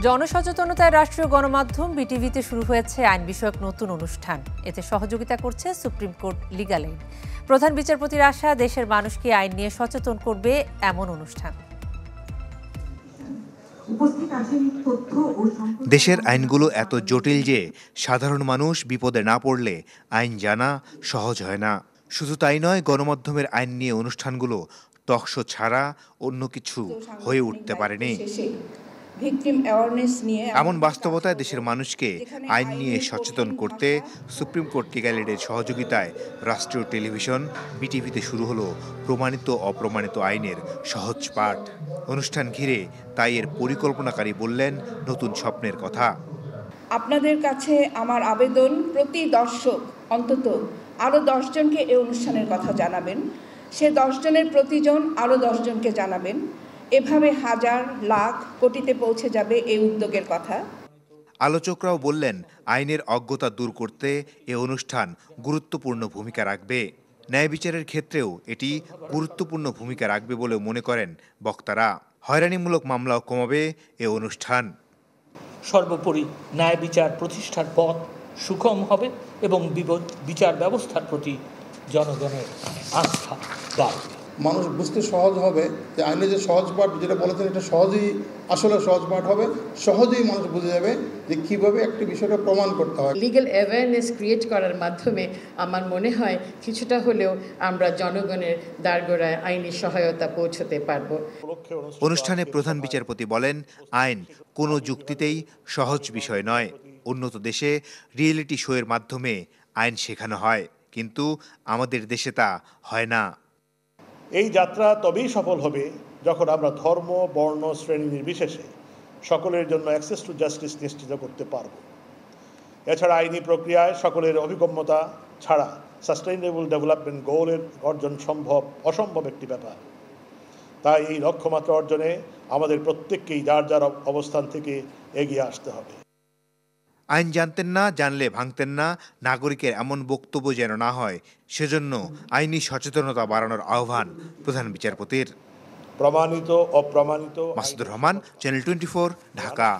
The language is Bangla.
জনসচেতনতায় রাষ্ট্রীয় গণমাধ্যম বিটিভিতে শুরু হয়েছে আইন বিষয়ক নতুন অনুষ্ঠান। এতে সহযোগিতা করছে সুপ্রিম কোর্ট লিগ্যাল এইড। প্রধান বিচারপতির আশা, দেশের মানুষকে আইন নিয়ে সচেতন করবে এমন অনুষ্ঠান। দেশের আইনগুলো এত জটিল যে সাধারণ মানুষ বিপদে না পড়লে আইন জানা সহজ হয় না। শুধু তাই নয়, গণমাধ্যমের আইন নিয়ে অনুষ্ঠানগুলো টকশো ছাড়া অন্য কিছু হয়ে উঠতে পারেনি। এমন বাস্তবতায় দেশের মানুষকে আইন নিয়ে সচেতন করতে সুপ্রিম কোর্ট লিগ্যাল এইডের সহযোগিতায় রাষ্ট্রীয় টেলিভিশন বিটিভিতে শুরু হলো প্রমাণিত অপ্রমাণিত আইনের সহজ পাঠ। অনুষ্ঠান ঘিরে তাই এর পরিকল্পনাকারী বললেন নতুন স্বপ্নের কথা। আপনাদের কাছে আমার আবেদন, প্রতি দর্শক অন্তত আরও 10 জনকে এই অনুষ্ঠানের কথা জানাবেন। সে 10 জনের প্রতিজন আরও 10 জনকে জানাবেন। এভাবে হাজার লাখ কোটিতে পৌঁছে যাবে এই উদ্যোগের কথা। আলোচকরাও বললেন, আইনের অজ্ঞতা দূর করতে এ অনুষ্ঠান গুরুত্বপূর্ণ ভূমিকা রাখবে। ন্যায় বিচারের ক্ষেত্রেও এটি গুরুত্বপূর্ণ ভূমিকা রাখবে বলে মনে করেন বক্তারা। হয়রানিমূলক মামলাও কমাবে এ অনুষ্ঠান। সর্বোপরি ন্যায় বিচার প্রতিষ্ঠার পথ সুগম হবে এবং বিচার ব্যবস্থার প্রতি জনগণের আস্থা বাড়বে। মানুষ বুঝতে সহজ হবে যে আইনের যে সহজ পাঠ যেটা বলেছেন, এটা সহজেই আসলে সহজ পাঠ হবে। সহজেই মানুষ বুঝে যাবে যে কীভাবে একটি বিষয়টা প্রমাণ করতে হয়। লিগ্যাল অ্যাওয়ারনেস ক্রিয়েট করার মাধ্যমে আমার মনে হয় কিছুটা হলেও আমরা জনগণের দ্বারগোড়ায় আইনি সহায়তা পৌঁছতে পারব। অনুষ্ঠানে প্রধান বিচারপতি বলেন, আইন কোনো যুক্তিতেই সহজ বিষয় নয়। উন্নত দেশে রিয়েলিটি শোয়ের মাধ্যমে আইন শেখানো হয়, কিন্তু আমাদের দেশে তা হয় না। এই যাত্রা তবেই সফল হবে যখন আমরা ধর্ম, বর্ণ, শ্রেণী নির্বিশেষে সকলের জন্য অ্যাক্সেস টু জাস্টিস নিশ্চিত করতে পারব। এছাড়া আইনি প্রক্রিয়ায় সকলের অভিগম্যতা ছাড়া সাস্টেইনেবল ডেভেলপমেন্ট গোলের অর্জন অসম্ভব একটি ব্যাপার। তাই এই লক্ষ্যমাত্রা অর্জনে আমাদের প্রত্যেককেই যার যার অবস্থান থেকে এগিয়ে আসতে হবে। আইন জানতেন না, জানলে ভাঙতেন না, নাগরিকের এমন বক্তব্য যেন না হয়, সেজন্য আইনি সচেতনতা বাড়ানোর আহ্বান প্রধান বিচারপতির। প্রমাণিত অপ্রমাণিত। মাসুদুর রহমান, চ্যানেল 24, ঢাকা।